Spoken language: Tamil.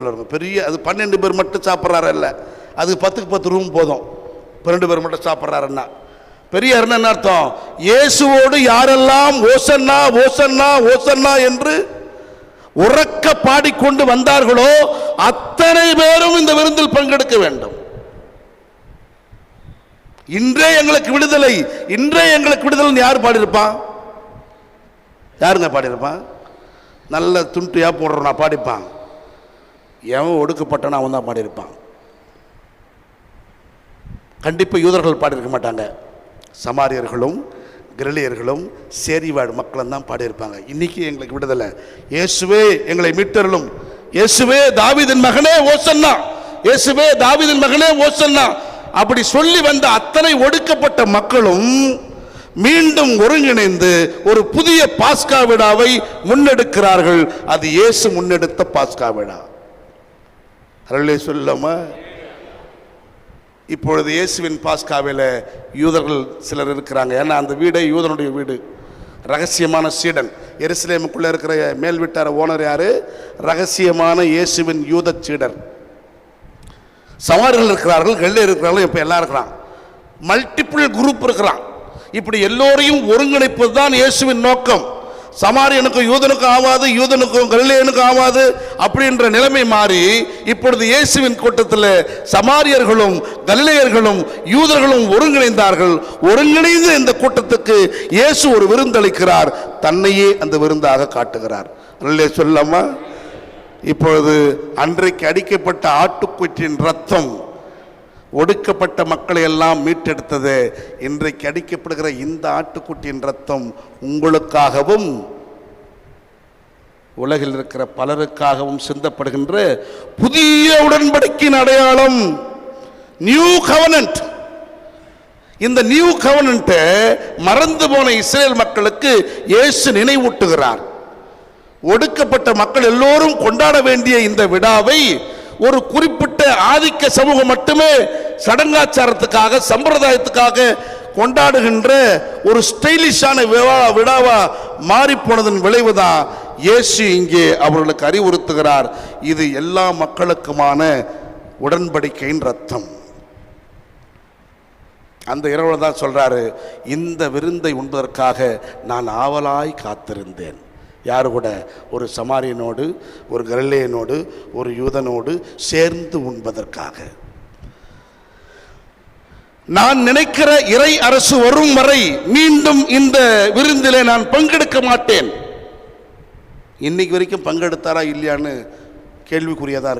பெரிய அது 12 பேர் மட்டும் சாப்பிட்றாரு இல்லை, அது 10க்கு 10 ரூம் போதும். 12 பேர் மட்டும் சாப்பிட்றாருன்னா பெரிய என்ன அர்த்தம்? இயேசுவோடு யாரெல்லாம் ஓசன்னா ஓசன்னா ஓசன்னா என்று உறக்க பாடிக்கொண்டு வந்தார்களோ அத்தனை பேரும் இந்த விருந்தில் பங்கெடுக்க வேண்டும். இன்றே எங்களுக்கு விடுதலை, இன்றே எங்களுக்கு விடுதலை யார் பாடியிருப்பான்? யாருங்க பாடியிருப்பான்? நல்ல துண்டியா போடுறோம் நான் பாடிப்பான். எவன் ஒடுக்கப்பட்டனா அவன் தான் பாடியிருப்பான். கண்டிப்பாக யூதர்கள் பாடியிருக்க மாட்டாங்க. சமாரியர்களும் கிரலியர்களும் சேரிவாழ் மக்களும் தான் பாடியிருப்பாங்க. இன்னைக்கு எங்களுக்கு விடுதலை, இயேசுவே எங்களை மீட்டருளும், இயேசுவே தாவீதின் மகனே ஓசன்னா, இயேசுவே தாவீதின் மகனே ஓசன்னா அப்படி சொல்லி வந்த அத்தனை ஒடுக்கப்பட்ட மக்களும் மீண்டும் ஒருங்கிணைந்து ஒரு புதிய பாஸ்கா விழாவை முன்னெடுக்கிறார்கள். அது இயேசு முன்னெடுத்த பாஸ்கா விழா. அரளே சொல்லாமா? இப்பொழுது இயேசுவின் பாஸ்காவில் யூதர்கள் சிலர் இருக்கிறாங்க. ஏன்னா அந்த வீடே யூதனுடைய வீடு. ரகசியமான சீடன், எருசலேமுக்குள்ளே இருக்கிற மேல் வீட்டார ஓனர் யாரு? ரகசியமான இயேசுவின் யூத சீடர். சமாரியர்கள் இருக்கிறார்கள், கல்லியர் இருக்கிறார்கள், இப்போ எல்லாம் இருக்கிறான். மல்டிபிள் குரூப் இருக்கிறான். இப்படி எல்லோரையும் ஒருங்கிணைப்பது தான் இயேசுவின் நோக்கம். சமாரியனுக்கும் யூதனுக்கும் ஆவாது, யூதனுக்கும் கலிலேயனுக்கும் ஆவாது அப்படின்ற நிலைமை மாறி இப்பொழுது இயேசுவின் கூட்டத்தில் சமாரியர்களும் கலிலேயர்களும் யூதர்களும் ஒருங்கிணைந்தார்கள். ஒருங்கிணைந்து இந்த கூட்டத்துக்கு இயேசு ஒரு விருந்தளிக்கிறார், தன்னையே அந்த விருந்தாக காட்டுகிறார். அல்லே சொல்லாமா? இப்பொழுது அன்றைக்கு அடிக்கப்பட்ட ஆட்டுக்குட்டியின் ரத்தம் ஒடுக்கப்பட்ட மக்களை எல்லாம் மீட்டெடுத்தது. இன்றைக்கு அடிக்கப்படுகிற இந்த ஆட்டுக்குட்டியின் ரத்தம் உங்களுக்காகவும் உலகில் இருக்கிற பலருக்காகவும் சிந்தப்படுகின்ற புதிய உடன்படிக்கையின் அடையாளம், நியூ கவர்னன்ட். இந்த நியூ கவர்னன்ட்டை மறந்து போன இஸ்ரேல் மக்களுக்கு இயேசு நினைவூட்டுகிறார். ஒடுக்கப்பட்ட மக்கள் எல்லோரும் கொண்டாட வேண்டிய இந்த விழாவை ஒரு குறிப்பிட்ட ஆதிக்க சமூகம் மட்டுமே சடங்காச்சாரத்துக்காக சம்பிரதாயத்துக்காக கொண்டாடுகின்ற ஒரு ஸ்டைலிஷான விழாவா மாறி போனதன் விளைவுதான் இயேசு இங்கே அவர்களுக்கு அறிவுறுத்துகிறார். இது எல்லா மக்களுக்குமான உடன்படிக்கையின் ரத்தம். அந்த இரவுல தான் சொல்றாரு, இந்த விருந்தை உண்பதற்காக நான் ஆவலாய் காத்திருந்தேன். யாரு கூட? ஒரு சமாரியனோடு, ஒரு கலிலேயனோடு, ஒரு யூதனோடு சேர்ந்து உண்பதற்காக. நான் நினைக்கிற இறை அரசு வரும் வரை மீண்டும் இந்த விருந்திலே நான் பங்கெடுக்க மாட்டேன். இன்னைக்கு வரைக்கும் பங்கெடுத்தாரா இல்லையான்னு கேள்விக்குரியதா இருக்கு.